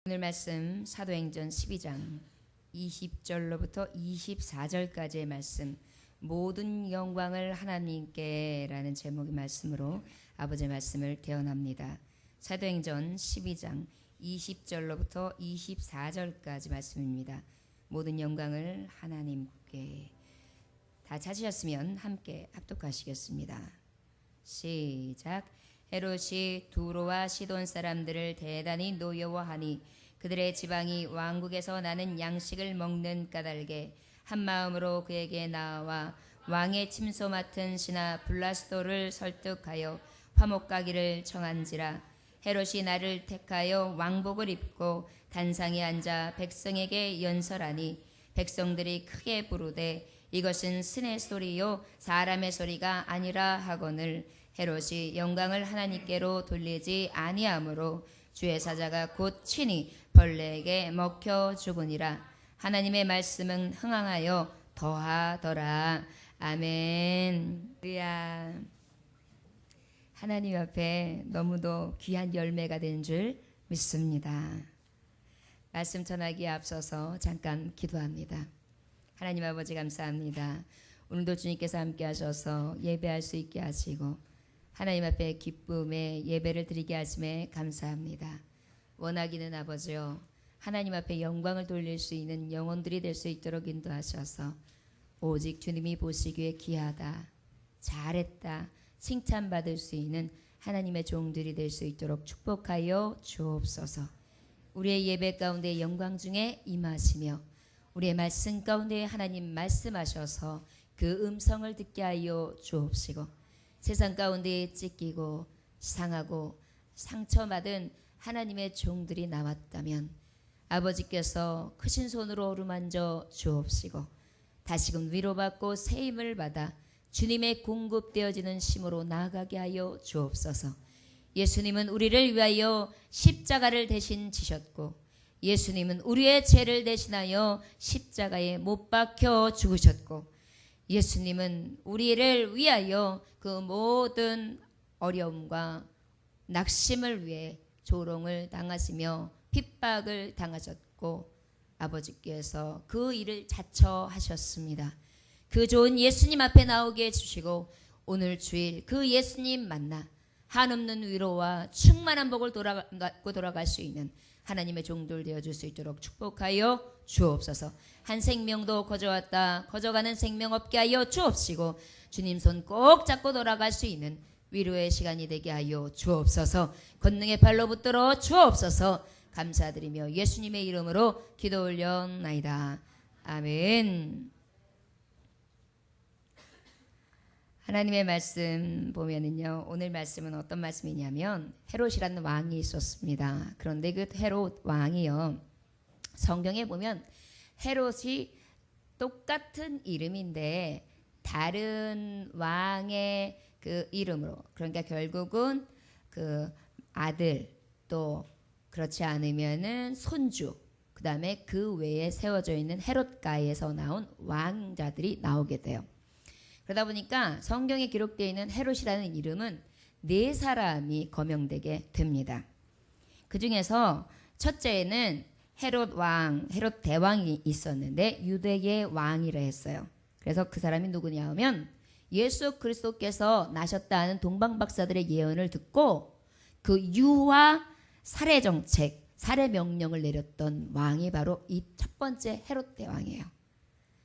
오늘 말씀 사도행전 12장 20절로부터 24절까지의 말씀, 모든 영광을 하나님께 라는 제목의 말씀으로 아버지의 말씀을 대언합니다. 사도행전 12장 20절로부터 24절까지 말씀입니다. 모든 영광을 하나님께. 다 찾으셨으면 함께 합독하시겠습니다. 시작. 헤롯이 두로와 시돈 사람들을 대단히 노여워하니 그들의 지방이 왕국에서 나는 양식을 먹는 까닭에 한 마음으로 그에게 나와 왕의 침소 맡은 신하 블라스도를 설득하여 화목 가기를 청한지라. 헤롯이 나를 택하여 왕복을 입고 단상에 앉아 백성에게 연설하니 백성들이 크게 부르되 이것은 신의 소리요 사람의 소리가 아니라 하거늘 헤롯이 영광을 하나님께로 돌리지 아니하므로 주의 사자가 곧 친히 벌레에게 먹혀 죽으니라. 하나님의 말씀은 흥황하여 더하더라. 아멘. 할렐루야. 하나님 앞에 너무도 귀한 열매가 된 줄 믿습니다. 말씀 전하기에 앞서서 잠깐 기도합니다. 하나님 아버지 감사합니다. 오늘도 주님께서 함께 하셔서 예배할 수 있게 하시고 하나님 앞에 기쁨의 예배를 드리게 하심에 감사합니다. 원하기는 아버지요, 하나님 앞에 영광을 돌릴 수 있는 영혼들이 될 수 있도록 인도하셔서 오직 주님이 보시기에 귀하다, 잘했다, 칭찬받을 수 있는 하나님의 종들이 될 수 있도록 축복하여 주옵소서. 우리의 예배 가운데 영광 중에 임하시며 우리의 말씀 가운데 하나님 말씀하셔서 그 음성을 듣게 하여 주옵시고 세상 가운데 찢기고 상하고 상처받은 하나님의 종들이 나왔다면 아버지께서 크신 손으로 어루만져 주옵시고 다시금 위로받고 세임을 받아 주님의 공급되어지는 심으로 나아가게 하여 주옵소서. 예수님은 우리를 위하여 십자가를 대신 지셨고 예수님은 우리의 죄를 대신하여 십자가에 못 박혀 죽으셨고 예수님은 우리를 위하여 그 모든 어려움과 낙심을 위해 조롱을 당하시며 핍박을 당하셨고 아버지께서 그 일을 자처하셨습니다. 그 좋은 예수님 앞에 나오게 해주시고 오늘 주일 그 예수님 만나 한없는 위로와 충만한 복을 갖고 돌아갈 수 있는 하나님의 종들 되어줄 수 있도록 축복하여 주옵소서. 한 생명도 거저왔다 거저가는 생명 없게 하여 주옵시고 주님 손 꼭 잡고 돌아갈 수 있는 위로의 시간이 되게 하여 주옵소서. 권능의 발로 붙들어 주옵소서. 감사드리며 예수님의 이름으로 기도 올려나이다. 아멘. 하나님의 말씀 보면은요, 오늘 말씀은 어떤 말씀이냐면 헤롯이라는 왕이 있었습니다. 그런데 그 헤롯 왕이요, 성경에 보면 헤롯이 똑같은 이름인데 다른 왕의 그 이름으로, 그러니까 결국은 그 아들 또 그렇지 않으면은 손주, 그 다음에 그 외에 세워져 있는 헤롯가에서 나온 왕자들이 나오게 돼요. 그러다 보니까 성경에 기록되어 있는 헤롯이라는 이름은 4사람이 거명되게 됩니다. 그 중에서 첫째는 헤롯 왕, 헤롯 대왕이 있었는데 유대의 왕이라 했어요. 그래서 그 사람이 누구냐 하면 예수 그리스도께서 나셨다는 동방박사들의 예언을 듣고 그 유아 살해 정책, 살해 명령을 내렸던 왕이 바로 이 첫 번째 헤롯 대왕이에요.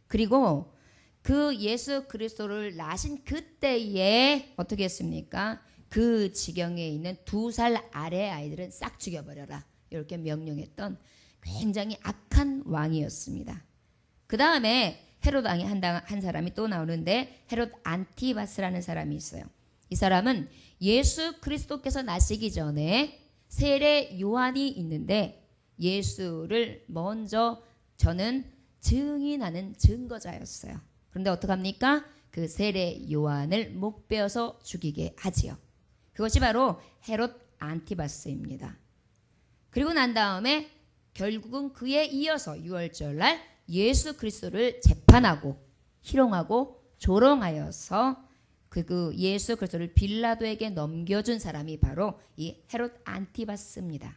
그리고 그 예수 그리스도를 낳으신 그때에 어떻게 했습니까? 그 지경에 있는 2살 아래 아이들은 싹 죽여버려라, 이렇게 명령했던 굉장히 악한 왕이었습니다. 그 다음에 헤롯 왕이 한 사람이 또 나오는데 헤롯 안티바스라는 사람이 있어요. 이 사람은 예수 그리스도께서 나시기 전에 세례 요한이 있는데 예수를 먼저 저는 증인하는 증거자였어요. 그런데 어떡합니까? 그 세례 요한을 목 베어서 죽이게 하지요. 그것이 바로 헤롯 안티바스입니다. 그리고 난 다음에 결국은 그에 이어서 6월절 날 예수 그리스도를 재판하고 희롱하고 조롱하여서 그 예수 그리스도를 빌라도에게 넘겨준 사람이 바로 이 헤롯 안티바스입니다.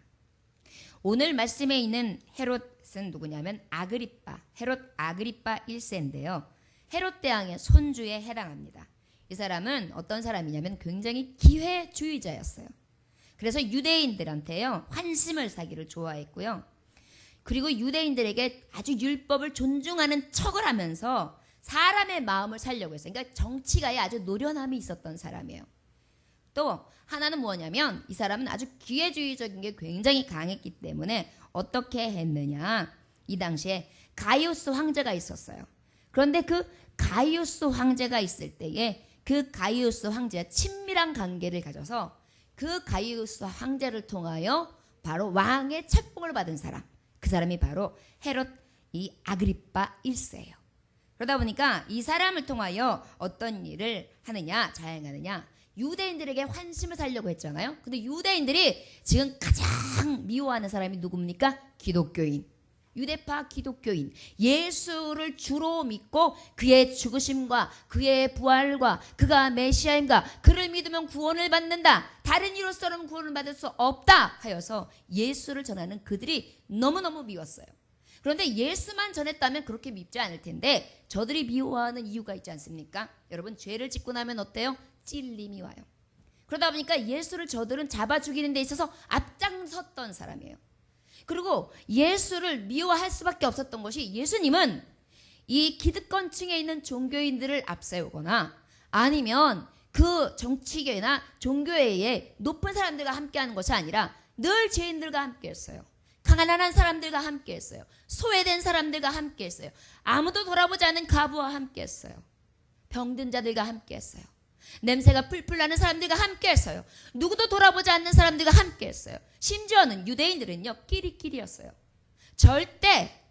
오늘 말씀에 있는 헤롯은 누구냐면 아그리빠, 헤롯 아그리빠 1세인데요. 헤롯 대왕의 손주에 해당합니다. 이 사람은 어떤 사람이냐면 굉장히 기회주의자였어요. 그래서 유대인들한테요 환심을 사기를 좋아했고요. 그리고 유대인들에게 아주 율법을 존중하는 척을 하면서 사람의 마음을 살려고 했어요. 그러니까 정치가에 아주 노련함이 있었던 사람이에요. 또 하나는 뭐냐면 이 사람은 아주 기회주의적인 게 굉장히 강했기 때문에 어떻게 했느냐. 이 당시에 가이우스 황제가 있었어요. 그런데 그 가이우스 황제가 있을 때에 그 가이우스 황제와 친밀한 관계를 가져서 그 가이우스 황제를 통하여 바로 왕의 책봉을 받은 사람, 그 사람이 바로 헤롯 이 아그리빠 1세예요. 그러다 보니까 이 사람을 통하여 어떤 일을 하느냐, 자행하느냐, 유대인들에게 환심을 살려고 했잖아요. 근데 유대인들이 지금 가장 미워하는 사람이 누굽니까? 기독교인. 유대파 기독교인. 예수를 주로 믿고 그의 죽으심과 그의 부활과 그가 메시아인가, 그를 믿으면 구원을 받는다, 다른 이로서는 구원을 받을 수 없다 하여서 예수를 전하는 그들이 너무너무 미웠어요. 그런데 예수만 전했다면 그렇게 밉지 않을 텐데 저들이 미워하는 이유가 있지 않습니까? 여러분, 죄를 짓고 나면 어때요? 찔림이 와요. 그러다 보니까 예수를 저들은 잡아 죽이는 데 있어서 앞장섰던 사람이에요. 그리고 예수를 미워할 수밖에 없었던 것이, 예수님은 이 기득권층에 있는 종교인들을 앞세우거나 아니면 그 정치계나 종교회의 높은 사람들과 함께하는 것이 아니라 늘 죄인들과 함께했어요. 가난한 사람들과 함께했어요. 소외된 사람들과 함께했어요. 아무도 돌아보지 않은 과부와 함께했어요. 병든 자들과 함께했어요. 냄새가 풀풀 나는 사람들과 함께했어요. 누구도 돌아보지 않는 사람들과 함께했어요. 심지어는 유대인들은요 끼리끼리였어요. 절대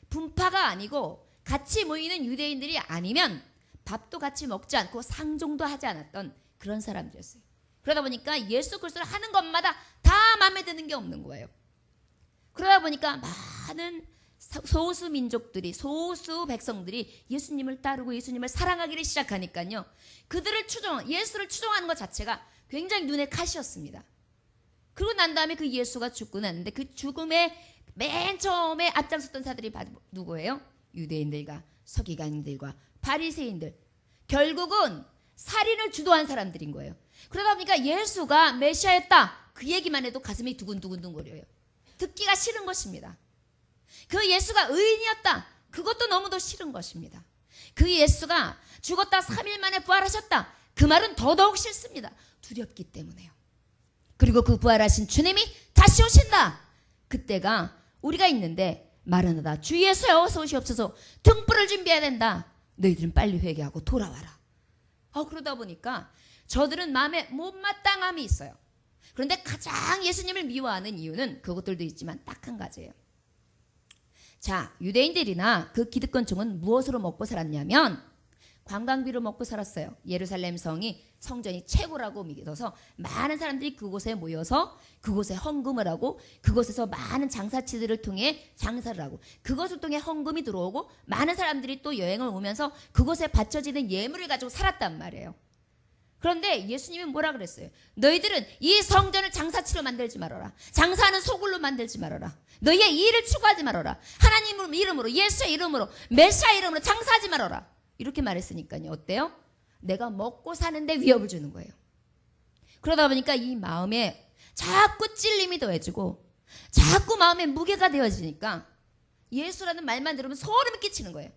분파가 아니고 같이 모이는 유대인들이 아니면 밥도 같이 먹지 않고 상종도 하지 않았던 그런 사람들이었어요. 그러다 보니까 예수 그리스도를 하는 것마다 다 마음에 드는 게 없는 거예요. 그러다 보니까 많은 소수 민족들이, 소수 백성들이 예수님을 따르고 예수님을 사랑하기를 시작하니까요, 그들을 예수를 추종하는 것 자체가 굉장히 눈에 가시였습니다. 그러고 난 다음에 그 예수가 죽고 났는데 그 죽음에 맨 처음에 앞장섰던 사들이 누구예요? 유대인들과 서기관들과 바리새인들. 결국은 살인을 주도한 사람들인 거예요. 그러다 보니까 예수가 메시아였다, 그 얘기만 해도 가슴이 두근두근거려요. 듣기가 싫은 것입니다. 그 예수가 의인이었다, 그것도 너무도 싫은 것입니다. 그 예수가 죽었다 3일 만에 부활하셨다, 그 말은 더더욱 싫습니다. 두렵기 때문에요. 그리고 그 부활하신 주님이 다시 오신다, 그때가 우리가 있는데 마라나다 주 예수여 어서 오시옵소서, 등불을 준비해야 된다, 너희들은 빨리 회개하고 돌아와라. 그러다 보니까 저들은 마음에 못마땅함이 있어요. 그런데 가장 예수님을 미워하는 이유는 그것들도 있지만 딱 한 가지예요. 자, 유대인들이나 그 기득권층은 무엇으로 먹고 살았냐면 관광비로 먹고 살았어요. 예루살렘 성전이 최고라고 믿어서 많은 사람들이 그곳에 모여서 그곳에 헌금을 하고 그곳에서 많은 장사치들을 통해 장사를 하고 그것을 통해 헌금이 들어오고 많은 사람들이 또 여행을 오면서 그곳에 바쳐지는 예물을 가지고 살았단 말이에요. 그런데 예수님은 뭐라 그랬어요? 너희들은 이 성전을 장사치로 만들지 말아라. 장사하는 소굴로 만들지 말아라. 너희의 일을 추구하지 말아라. 하나님 이름으로, 예수의 이름으로, 메시아 이름으로 장사하지 말아라. 이렇게 말했으니까요. 어때요? 내가 먹고 사는데 위협을 주는 거예요. 그러다 보니까 이 마음에 자꾸 찔림이 더해지고 자꾸 마음에 무게가 되어지니까 예수라는 말만 들으면 소름이 끼치는 거예요.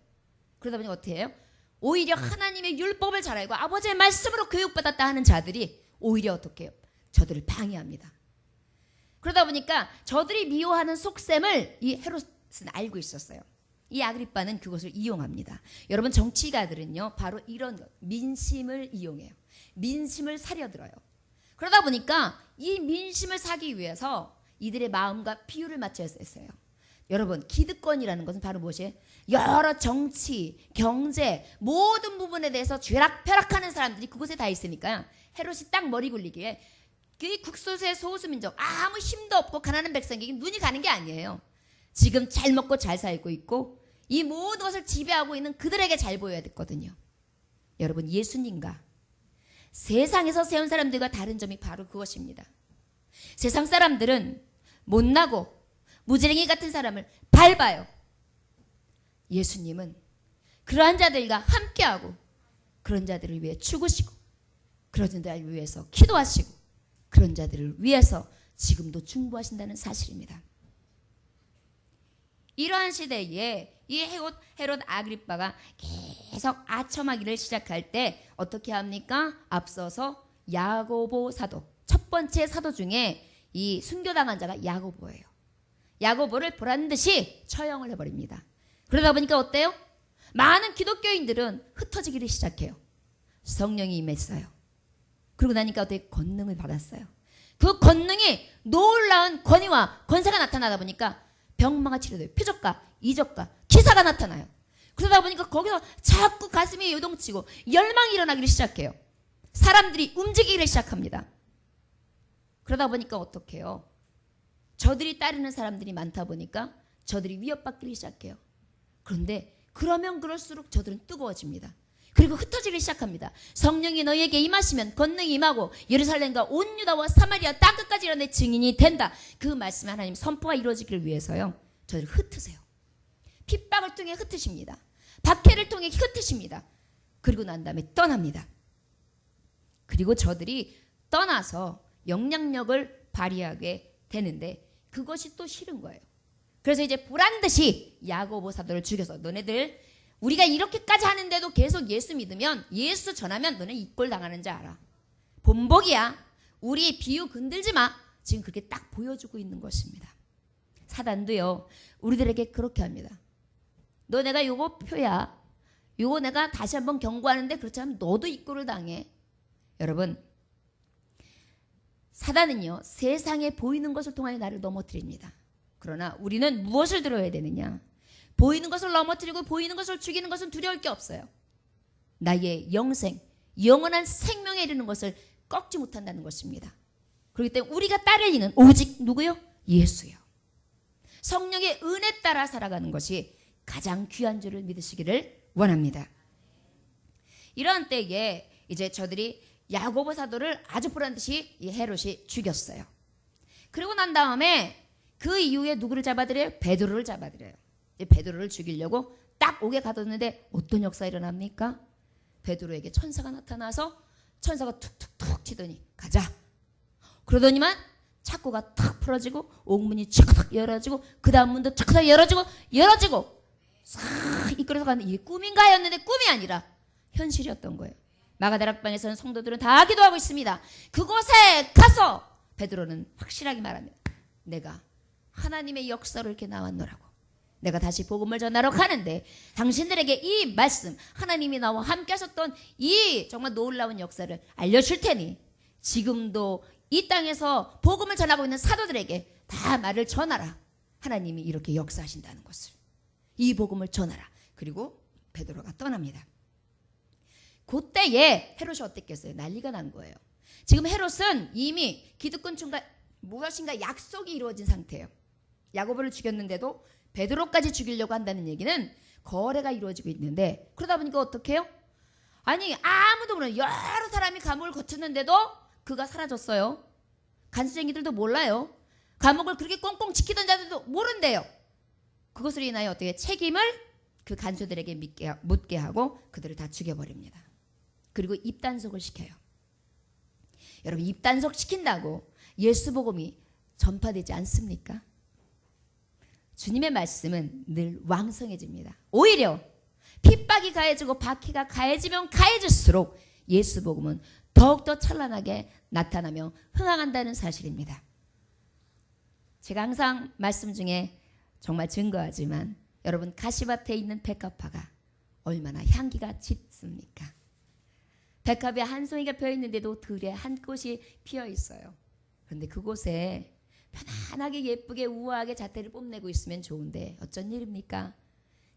그러다 보니까 어떻게 해요? 오히려 하나님의 율법을 잘 알고 아버지의 말씀으로 교육받았다 하는 자들이 오히려 어떻게 해요? 저들을 방해합니다. 그러다 보니까 저들이 미워하는 속셈을 이 헤롯은 알고 있었어요. 이 아그리빠는 그것을 이용합니다. 여러분, 정치가들은요 바로 이런 것, 민심을 이용해요. 민심을 사려들어요. 그러다 보니까 이 민심을 사기 위해서 이들의 마음과 비율을 맞춰야 했어요. 여러분, 기득권이라는 것은 바로 무엇이에요? 여러 정치, 경제 모든 부분에 대해서 쥐락펴락하는 사람들이 그곳에 다 있으니까요. 헤롯이 딱 머리 굴리기에 그 국소수의 소수민족, 아무 힘도 없고 가난한 백성에게 눈이 가는 게 아니에요. 지금 잘 먹고 잘 살고 있고 이 모든 것을 지배하고 있는 그들에게 잘 보여야 됐거든요. 여러분, 예수님과 세상에서 세운 사람들과 다른 점이 바로 그것입니다. 세상 사람들은 못나고 무지랭이 같은 사람을 밟아요. 예수님은 그러한 자들과 함께하고 그런 자들을 위해 죽으시고 그런 자들을 위해서 기도하시고 그런 자들을 위해서 지금도 중보하신다는 사실입니다. 이러한 시대에 이 헤롯 아그리빠가 계속 아첨하기를 시작할 때 어떻게 합니까? 앞서서 야고보 사도, 첫 번째 사도 중에 이 순교당한 자가 야고보예요. 야고보를 보란듯이 처형을 해버립니다. 그러다 보니까 어때요? 많은 기독교인들은 흩어지기를 시작해요. 성령이 임했어요. 그러고 나니까 어떻게 권능을 받았어요. 그 권능이 놀라운 권위와 권세가 나타나다 보니까 병마가 치료돼요. 표적과 이적과 기사가 나타나요. 그러다 보니까 거기서 자꾸 가슴이 요동치고 열망이 일어나기를 시작해요. 사람들이 움직이기를 시작합니다. 그러다 보니까 어떻게 해요? 저들이 따르는 사람들이 많다 보니까 저들이 위협받기 시작해요. 그런데 그러면 그럴수록 저들은 뜨거워집니다. 그리고 흩어지기 시작합니다. 성령이 너희에게 임하시면 권능이 임하고 예루살렘과 온 유다와 사마리아 땅끝까지 이런 내 증인이 된다. 그 말씀 하나님 선포가 이루어지기를 위해서요. 저들 흩으세요. 핍박을 통해 흩으십니다. 박해를 통해 흩으십니다. 그리고 난 다음에 떠납니다. 그리고 저들이 떠나서 영향력을 발휘하게 되는데 그것이 또 싫은 거예요. 그래서 이제 보란듯이 야고보 사도를 죽여서 너네들 우리가 이렇게까지 하는데도 계속 예수 믿으면 예수 전하면 너네 이 꼴 당하는 줄 알아. 본복이야. 우리 비유 건들지 마. 지금 그렇게 딱 보여주고 있는 것입니다. 사단도요. 우리들에게 그렇게 합니다. 너 내가 요거 표야. 요거 내가 다시 한번 경고하는데 그렇지 않으면 너도 이 꼴을 당해. 여러분 사단은요. 세상에 보이는 것을 통하여 나를 넘어뜨립니다. 그러나 우리는 무엇을 들어야 되느냐. 보이는 것을 넘어뜨리고 보이는 것을 죽이는 것은 두려울 게 없어요. 나의 영생, 영원한 생명에 이르는 것을 꺾지 못한다는 것입니다. 그렇기 때문에 우리가 따를 이는 오직 누구요? 예수요. 성령의 은혜 따라 살아가는 것이 가장 귀한 줄을 믿으시기를 원합니다. 이런 때에 이제 저들이 야고보 사도를 아주 보란듯이 이 헤롯이 죽였어요. 그리고 난 다음에 그 이후에 누구를 잡아들여요? 베드로를 잡아들여요. 베드로를 죽이려고 딱 옥에 가뒀는데 어떤 역사가 일어납니까? 베드로에게 천사가 나타나서 천사가 툭툭툭 치더니 가자. 그러더니만 창고가 탁 풀어지고 옥문이 촥 열어지고 그 다음 문도 촥 열어지고 싹 이끌어서 가는데 이게 꿈인가 였는데 꿈이 아니라 현실이었던 거예요. 마가다락방에서는 성도들은 다 기도하고 있습니다. 그곳에 가서 베드로는 확실하게 말합니다. 내가 하나님의 역사로 이렇게 나왔노라고. 내가 다시 복음을 전하러 가는데 당신들에게 이 말씀 하나님이 나와 함께 하셨던 이 정말 놀라운 역사를 알려줄 테니 지금도 이 땅에서 복음을 전하고 있는 사도들에게 다 말을 전하라. 하나님이 이렇게 역사하신다는 것을. 이 복음을 전하라. 그리고 베드로가 떠납니다. 그때에 헤롯이 어땠겠어요? 난리가 난 거예요. 지금 헤롯은 이미 기득권층과 무엇인가 약속이 이루어진 상태예요. 야고보를 죽였는데도 베드로까지 죽이려고 한다는 얘기는 거래가 이루어지고 있는데 그러다 보니까 어떻게 해요? 아니 아무도 모르는 여러 사람이 감옥을 거쳤는데도 그가 사라졌어요. 간수쟁이들도 몰라요. 감옥을 그렇게 꽁꽁 지키던 자들도 모른대요. 그것으로 인하여 어떻게 책임을 그 간수들에게 묻게 하고 그들을 다 죽여버립니다. 그리고 입단속을 시켜요. 여러분 입단속 시킨다고 예수 복음이 전파되지 않습니까? 주님의 말씀은 늘 왕성해집니다. 오히려 핍박이 가해지고 박해가 가해지면 가해질수록 예수 복음은 더욱더 찬란하게 나타나며 흥황한다는 사실입니다. 제가 항상 말씀 중에 정말 증거하지만 여러분 가시밭에 있는 백합화가 얼마나 향기가 짙습니까? 백합에 한 송이가 펴있는데도 들에 한 꽃이 피어있어요. 그런데 그곳에 편안하게 예쁘게 우아하게 잣대를 뽐내고 있으면 좋은데 어쩐 일입니까?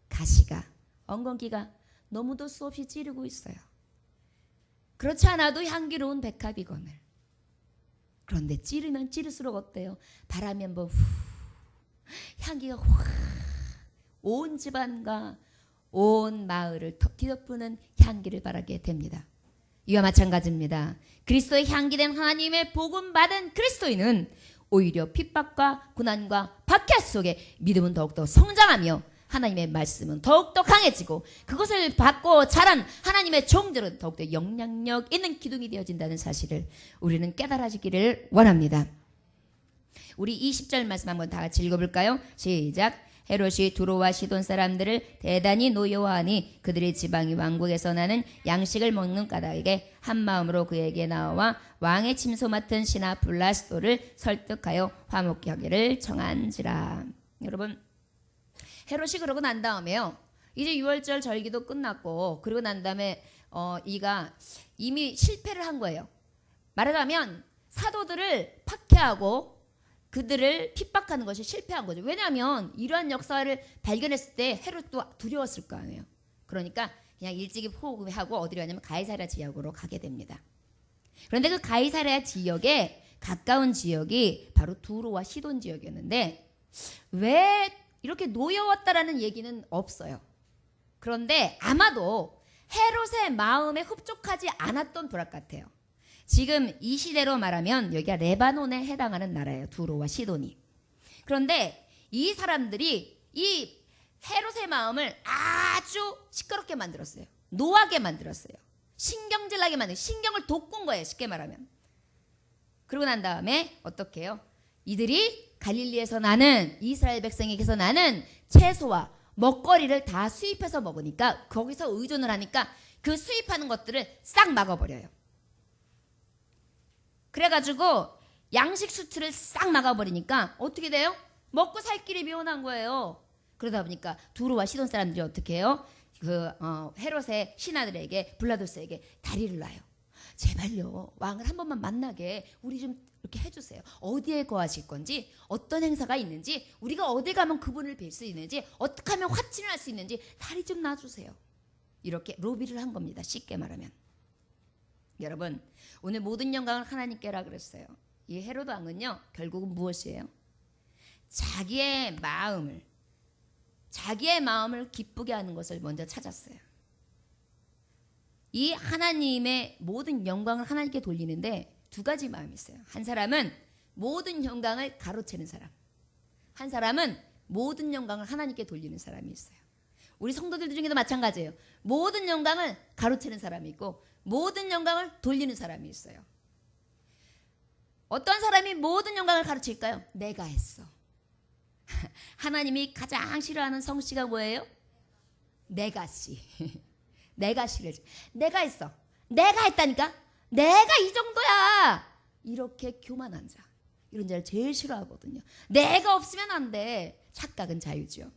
가시가 엉겅기가 너무도 수없이 찌르고 있어요. 그렇지 않아도 향기로운 백합이거늘. 그런데 찌르면 찌를수록 어때요? 바람이 한번 후 향기가 확 온 집안과 온 마을을 뒤덮는 향기를 바라게 됩니다. 이와 마찬가지입니다. 그리스도의 향기된 하나님의 복음 받은 그리스도인은 오히려 핍박과 고난과 박해 속에 믿음은 더욱더 성장하며 하나님의 말씀은 더욱더 강해지고 그것을 받고 자란 하나님의 종들은 더욱더 영향력 있는 기둥이 되어진다는 사실을 우리는 깨달아지기를 원합니다. 우리 20절 말씀 한번 다 같이 읽어볼까요? 시작. 헤롯이 두로와 시돈 사람들을 대단히 노여워하니 그들의 지방이 왕국에서 나는 양식을 먹는 까닭에 한 마음으로 그에게 나와 왕의 침소 맡은 신하 블라스도를 설득하여 화목케 하기를 청한지라. 여러분, 헤롯이 그러고 난 다음에요, 이제 6월절 절기도 끝났고 그리고 난 다음에 이가 이미 실패를 한 거예요. 말하자면 사도들을 박해하고 그들을 핍박하는 것이 실패한 거죠. 왜냐하면 이러한 역사를 발견했을 때 헤롯도 두려웠을 거 아니에요. 그러니까 그냥 일찍이 포기하고 어디로 가냐면 가이사랴 지역으로 가게 됩니다. 그런데 그 가이사랴 지역에 가까운 지역이 바로 두로와 시돈 지역이었는데 왜 이렇게 노여웠다라는 얘기는 없어요. 그런데 아마도 헤롯의 마음에 흡족하지 않았던 부락 같아요. 지금 이 시대로 말하면 여기가 레바논에 해당하는 나라예요. 두로와 시돈이. 그런데 이 사람들이 이 헤롯의 마음을 아주 시끄럽게 만들었어요. 노하게 만들었어요. 신경질나게 만들었어요. 신경을 돋군 거예요. 쉽게 말하면. 그러고 난 다음에 어떻게 해요? 이들이 갈릴리에서 나는 이스라엘 백성에게서 나는 채소와 먹거리를 다 수입해서 먹으니까 거기서 의존을 하니까 그 수입하는 것들을 싹 막아버려요. 그래가지고 양식 수출을 싹 막아버리니까 어떻게 돼요? 먹고 살 길이 미원한 거예요. 그러다 보니까 두로와 시돈 사람들이 어떻게 해요? 헤롯의 신하들에게 블라도스에게 다리를 놔요. 제발요, 왕을 한 번만 만나게 우리 좀 이렇게 해주세요. 어디에 거하실 건지, 어떤 행사가 있는지, 우리가 어디 가면 그분을 뵐 수 있는지, 어떻게 하면 화친을 할 수 있는지 다리 좀 놔주세요. 이렇게 로비를 한 겁니다. 쉽게 말하면. 여러분, 오늘 모든 영광을 하나님께라 그랬어요. 이 헤롯 왕은요, 결국은 무엇이에요? 자기의 마음을 기쁘게 하는 것을 먼저 찾았어요. 이 하나님의 모든 영광을 하나님께 돌리는데 두 가지 마음이 있어요. 한 사람은 모든 영광을 가로채는 사람, 한 사람은 모든 영광을 하나님께 돌리는 사람이 있어요. 우리 성도들 중에도 마찬가지예요. 모든 영광을 가로채는 사람이 있고 모든 영광을 돌리는 사람이 있어요. 어떤 사람이 모든 영광을 가로칠까요? 내가 했어. 하나님이 가장 싫어하는 성씨가 뭐예요? 내가씨. 내가씨를. 내가 했어. 내가 했다니까. 내가 이 정도야. 이렇게 교만한 자. 이런 자를 제일 싫어하거든요. 내가 없으면 안 돼. 착각은 자유죠.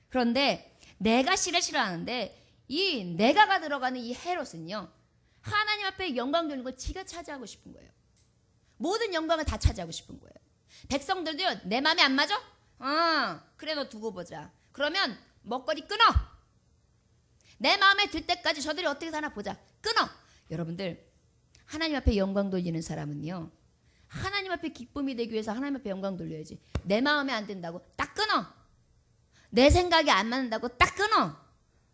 그런데 내가씨를 싫어하는데 이 내가가 들어가는 이 헤롯은요, 하나님 앞에 영광 돌리는 걸 지가 차지하고 싶은 거예요. 모든 영광을 다 차지하고 싶은 거예요. 백성들도요, 내 마음에 안 맞아? 그래, 너 두고 보자. 그러면 먹거리 끊어. 내 마음에 들 때까지 저들이 어떻게 사나 보자. 끊어. 여러분들, 하나님 앞에 영광 돌리는 사람은요, 하나님 앞에 기쁨이 되기 위해서 하나님 앞에 영광 돌려야지. 내 마음에 안 든다고 딱 끊어. 내 생각이 안 맞는다고 딱 끊어.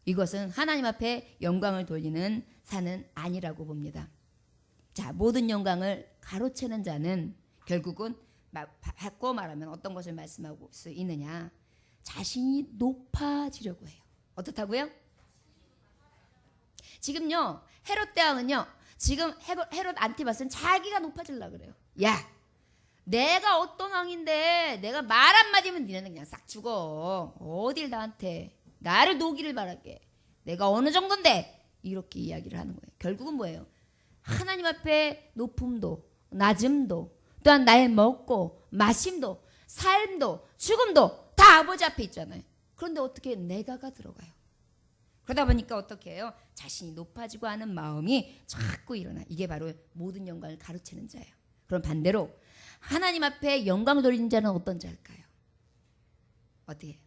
이것은 하나님 앞에 영광을 돌리는 사는 아니라고 봅니다. 자, 모든 영광을 가로채는 자는 결국은 바꿔 말하면 어떤 것을 말씀하고 수 있느냐? 자신이 높아지려고 해요. 어떻다고요? 지금요, 헤롯 대왕은요, 지금 헤롯 안티바스는 자기가 높아지려고 그래요. 야, 내가 어떤 왕인데 내가 말 한마디면 니네는 그냥 싹 죽어. 어딜 나를 녹이를 바랄게. 내가 어느 정도인데. 이렇게 이야기를 하는 거예요. 결국은 뭐예요? 하나님 앞에 높음도 낮음도 또한 나의 먹고 마심도 삶도 죽음도 다 아버지 앞에 있잖아요. 그런데 어떻게 내가가 들어가요? 그러다 보니까 어떻게 해요? 자신이 높아지고 하는 마음이 자꾸 일어나. 이게 바로 모든 영광을 가로채는 자예요. 그럼 반대로 하나님 앞에 영광을 돌리는 자는 어떤 자일까요? 어떻게 해요?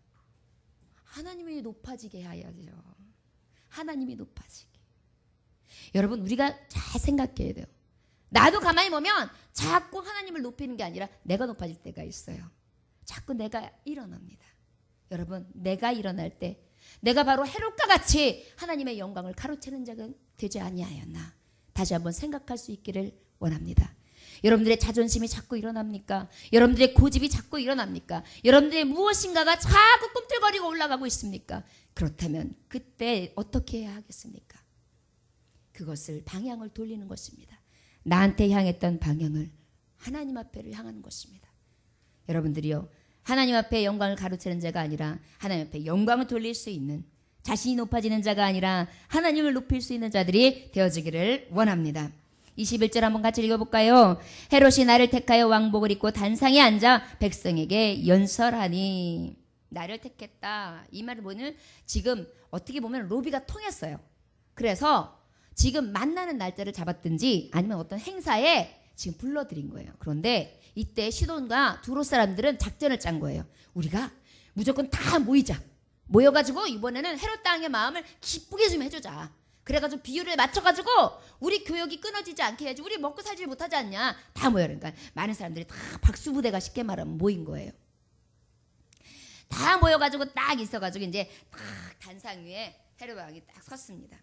하나님이 높아지게 해야죠. 하나님이 높아지게. 여러분, 우리가 잘 생각해야 돼요. 나도 가만히 보면 자꾸 하나님을 높이는 게 아니라 내가 높아질 때가 있어요. 자꾸 내가 일어납니다. 여러분, 내가 일어날 때 내가 바로 헤롯과 같이 하나님의 영광을 가로채는 자가 되지 아니하였나. 다시 한번 생각할 수 있기를 원합니다. 여러분들의 자존심이 자꾸 일어납니까? 여러분들의 고집이 자꾸 일어납니까? 여러분들의 무엇인가가 자꾸 꿈틀거리고 올라가고 있습니까? 그렇다면 그때 어떻게 해야 하겠습니까? 그것을 방향을 돌리는 것입니다. 나한테 향했던 방향을 하나님 앞에를 향하는 것입니다. 여러분들이요, 하나님 앞에 영광을 가로채는 자가 아니라 하나님 앞에 영광을 돌릴 수 있는, 자신이 높아지는 자가 아니라 하나님을 높일 수 있는 자들이 되어지기를 원합니다. 21절 한번 같이 읽어볼까요? 헤롯이 나를 택하여 왕복을 입고 단상에 앉아 백성에게 연설하니. 나를 택했다. 이 말을 보면 지금 어떻게 보면 로비가 통했어요. 그래서 지금 만나는 날짜를 잡았든지 아니면 어떤 행사에 지금 불러들인 거예요. 그런데 이때 시돈과 두로 사람들은 작전을 짠 거예요. 우리가 무조건 다 모이자. 모여가지고 이번에는 헤롯 왕의 마음을 기쁘게 좀 해주자. 그래가지고 비율을 맞춰가지고 우리 교역이 끊어지지 않게 해야지. 우리 먹고 살지 못하지 않냐. 다 모여. 그러니까 많은 사람들이 다 박수부대가 쉽게 말하면 모인 거예요. 다 모여가지고 딱 있어가지고 이제 딱 단상 위에 헤롯 왕이 딱 섰습니다.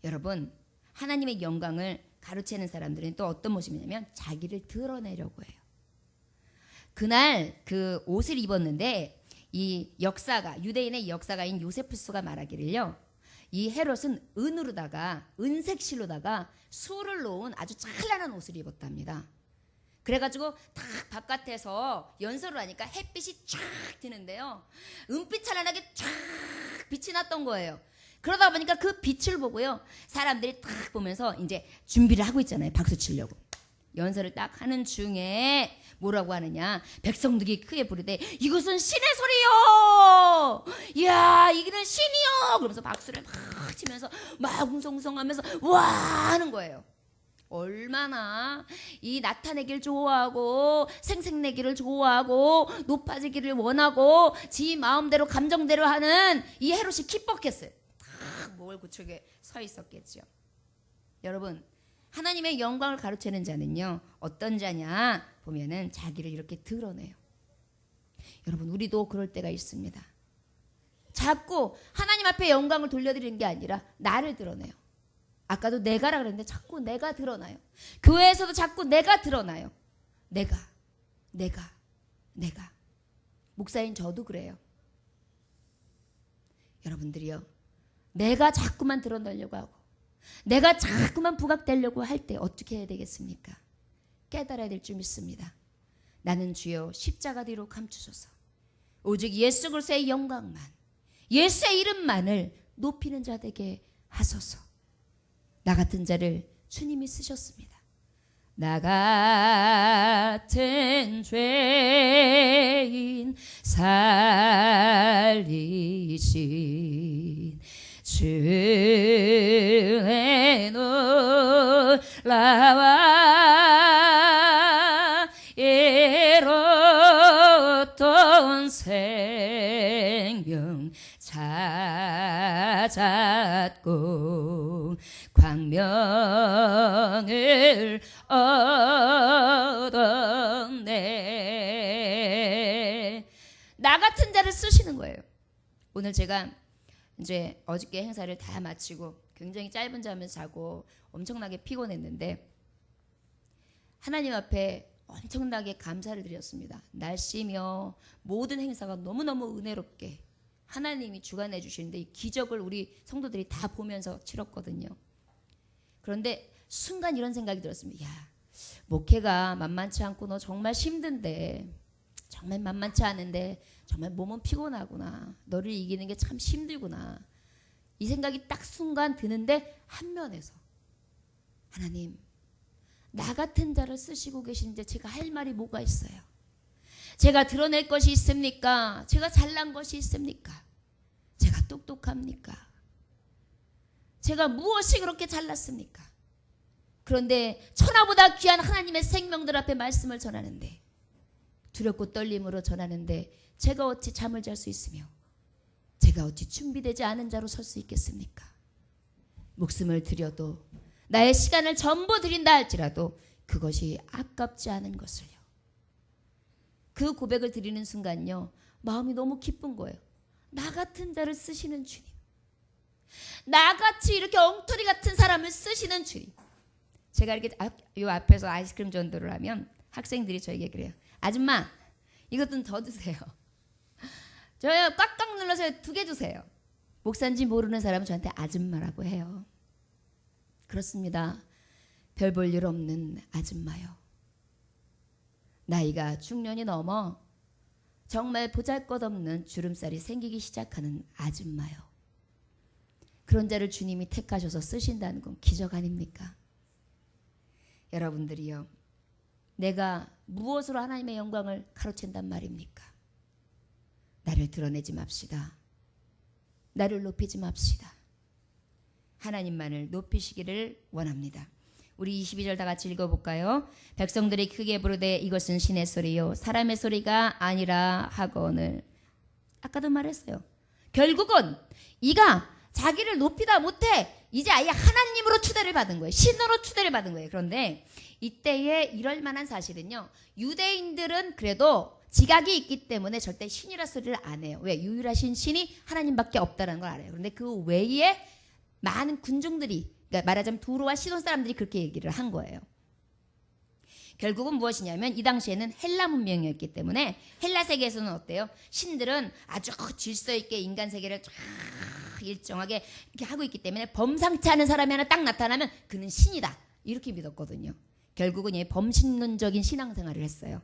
여러분, 하나님의 영광을 가로채는 사람들은 또 어떤 모습이냐면 자기를 드러내려고 해요. 그날 그 옷을 입었는데 이 역사가, 유대인의 역사가인 요세푸스가 말하기를요, 이 헤롯은 은으로다가 은색 실로다가 수를 놓은 아주 찬란한 옷을 입었답니다. 그래가지고 딱 바깥에서 연설을 하니까 햇빛이 쫙 드는데요, 은빛 찬란하게 쫙 빛이 났던 거예요. 그러다 보니까 그 빛을 보고요, 사람들이 딱 보면서 이제 준비를 하고 있잖아요. 박수 치려고. 연설을 딱 하는 중에 뭐라고 하느냐, 백성들이 크게 부르되 이것은 신의 소리요, 이야 이기는 신이요, 그러면서 박수를 막 치면서 막 웅성웅성하면서 와 하는 거예요. 얼마나 이 나타내기를 좋아하고 생색내기를 좋아하고 높아지기를 원하고 지 마음대로 감정대로 하는 이 헤롯이 기뻤겠어요. 딱 목을 굳히게 서 있었겠죠. 여러분, 하나님의 영광을 가로채는 자는요 어떤 자냐 보면은 자기를 이렇게 드러내요. 여러분, 우리도 그럴 때가 있습니다. 자꾸 하나님 앞에 영광을 돌려드리는 게 아니라 나를 드러내요. 아까도 내가라 그랬는데 자꾸 내가 드러나요. 교회에서도 자꾸 내가 드러나요. 내가. 목사인 저도 그래요. 여러분들이요, 내가 자꾸만 드러내려고 하고 내가 자꾸만 부각되려고 할 때 어떻게 해야 되겠습니까? 깨달아야 될 줄 믿습니다. 나는 주여 십자가 뒤로 감추소서. 오직 예수 그리스도의 영광만, 예수의 이름만을 높이는 자 되게 하소서. 나 같은 자를 주님이 쓰셨습니다. 나 같은 죄인 살리신 주의 놀라와 이뤘던 생명 찾았고 광명을 얻었네. 나 같은 자를 쓰시는 거예요. 오늘 제가 이제 어저께 행사를 다 마치고 굉장히 짧은 잠을 자고 엄청나게 피곤했는데 하나님 앞에 엄청나게 감사를 드렸습니다. 날씨며 모든 행사가 너무너무 은혜롭게 하나님이 주관해 주시는데 이 기적을 우리 성도들이 다 보면서 치렀거든요. 그런데 순간 이런 생각이 들었습니다. 야, 목회가 만만치 않고 너 정말 힘든데, 정말 만만치 않은데 정말 몸은 피곤하구나. 너를 이기는 게 참 힘들구나. 이 생각이 딱 순간 드는데 한면에서 하나님, 나 같은 자를 쓰시고 계신데 제가 할 말이 뭐가 있어요? 제가 드러낼 것이 있습니까? 제가 잘난 것이 있습니까? 제가 똑똑합니까? 제가 무엇이 그렇게 잘났습니까? 그런데 천하보다 귀한 하나님의 생명들 앞에 말씀을 전하는데, 두렵고 떨림으로 전하는데 제가 어찌 잠을 잘 수 있으며 제가 어찌 준비되지 않은 자로 설 수 있겠습니까? 목숨을 드려도 나의 시간을 전부 드린다 할지라도 그것이 아깝지 않은 것을요. 그 고백을 드리는 순간요, 마음이 너무 기쁜 거예요. 나 같은 자를 쓰시는 주님, 나같이 이렇게 엉터리 같은 사람을 쓰시는 주님, 제가 이렇게 요 앞에서 아이스크림 전도를 하면 학생들이 저에게 그래요. 아줌마, 이것 좀 더 주세요. 저요 꽉꽉 눌러서 2개 주세요. 목사인지 모르는 사람은 저한테 아줌마라고 해요. 그렇습니다. 별 볼 일 없는 아줌마요. 나이가 중년이 넘어 정말 보잘것없는 주름살이 생기기 시작하는 아줌마요. 그런 자를 주님이 택하셔서 쓰신다는 건 기적 아닙니까? 여러분들이요, 내가 무엇으로 하나님의 영광을 가로챈단 말입니까? 나를 드러내지 맙시다. 나를 높이지 맙시다. 하나님만을 높이시기를 원합니다. 우리 22절 다 같이 읽어볼까요? 백성들이 크게 부르되 이것은 신의 소리요 사람의 소리가 아니라 하거늘. 아까도 말했어요. 결국은 이가 자기를 높이다 못해 이제 아예 하나님으로 추대를 받은 거예요. 신으로 추대를 받은 거예요. 그런데 이때에 이럴 만한 사실은요, 유대인들은 그래도 지각이 있기 때문에 절대 신이라 소리를 안 해요. 왜? 유일하신 신이 하나님밖에 없다는 걸 알아요. 그런데 그 외에 많은 군중들이, 그러니까 말하자면 두로와 시돈 사람들이 그렇게 얘기를 한 거예요. 결국은 무엇이냐면 이 당시에는 헬라 문명이었기 때문에 헬라 세계에서는 어때요? 신들은 아주 질서 있게 인간 세계를 쫙 일정하게 이렇게 하고 있기 때문에 범상치 않은 사람이 하나 딱 나타나면 그는 신이다, 이렇게 믿었거든요. 결국은 범신론적인 신앙생활을 했어요.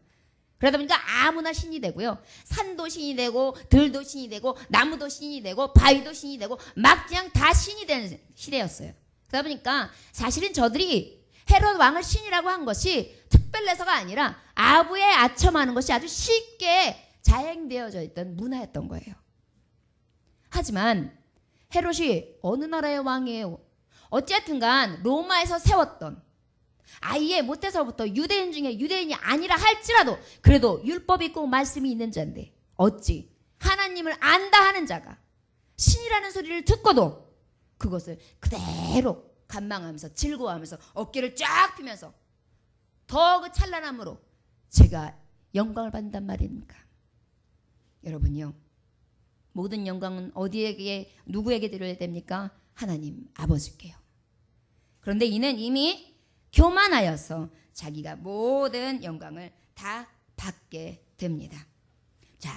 그러다 보니까 아무나 신이 되고요. 산도 신이 되고 들도 신이 되고 나무도 신이 되고 바위도 신이 되고 막 그냥 다 신이 되는 시대였어요. 그러다 보니까 사실은 저들이 헤롯 왕을 신이라고 한 것이 특별해서가 아니라 아부에 아첨하는 것이 아주 쉽게 자행되어져 있던 문화였던 거예요. 하지만 헤롯이 어느 나라의 왕이에요? 어쨌든 간 로마에서 세웠던, 아예 못해서부터 유대인 중에 유대인이 아니라 할지라도 그래도 율법이 있고 말씀이 있는 자인데 어찌 하나님을 안다 하는 자가 신이라는 소리를 듣고도 그것을 그대로 간망하면서 즐거워하면서 어깨를 쫙 펴면서 더 그 찬란함으로 제가 영광을 받는단 말입니까? 여러분요, 모든 영광은 어디에게 누구에게 드려야 됩니까? 하나님 아버지께요. 그런데 이는 이미 교만하여서 자기가 모든 영광을 다 받게 됩니다. 자,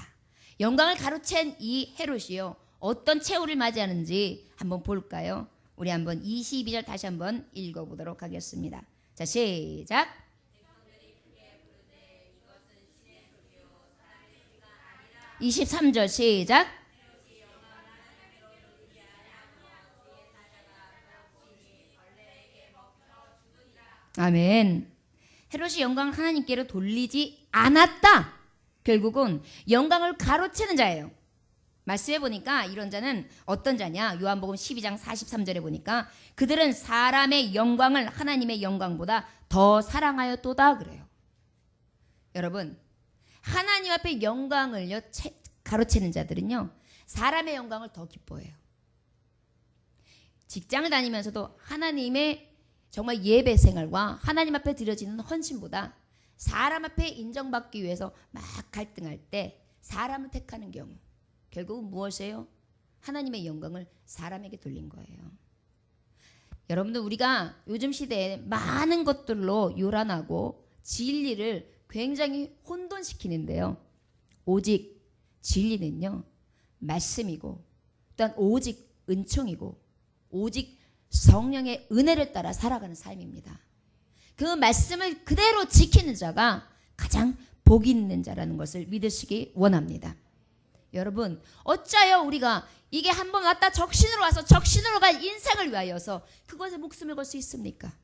영광을 가로챈 이 헤롯이요, 어떤 최후를 맞이하는지 한번 볼까요? 우리 한번 22절 다시 한번 읽어보도록 하겠습니다. 자, 시작. 23절 시작. 아멘. 헤롯이 영광을 하나님께로 돌리지 않았다. 결국은 영광을 가로채는 자예요. 말씀해 보니까 이런 자는 어떤 자냐? 요한복음 12장 43절에 보니까 그들은 사람의 영광을 하나님의 영광보다 더 사랑하였도다 그래요. 여러분, 하나님 앞에 영광을요 가로채는 자들은요 사람의 영광을 더 기뻐해요. 직장을 다니면서도 하나님의 정말 예배 생활과 하나님 앞에 드려지는 헌신보다 사람 앞에 인정받기 위해서 막 갈등할 때 사람을 택하는 경우, 결국은 무엇이에요? 하나님의 영광을 사람에게 돌린 거예요. 여러분들, 우리가 요즘 시대에 많은 것들로 요란하고 진리를 굉장히 혼돈시키는데요, 오직 진리는요 말씀이고 또한 오직 은총이고 오직 성령의 은혜를 따라 살아가는 삶입니다. 그 말씀을 그대로 지키는 자가 가장 복 있는 자라는 것을 믿으시기 원합니다. 여러분, 어찌하여 우리가 이게 한번 왔다 적신으로 와서 적신으로 갈 인생을 위하여서 그것에 목숨을 걸 수 있습니까?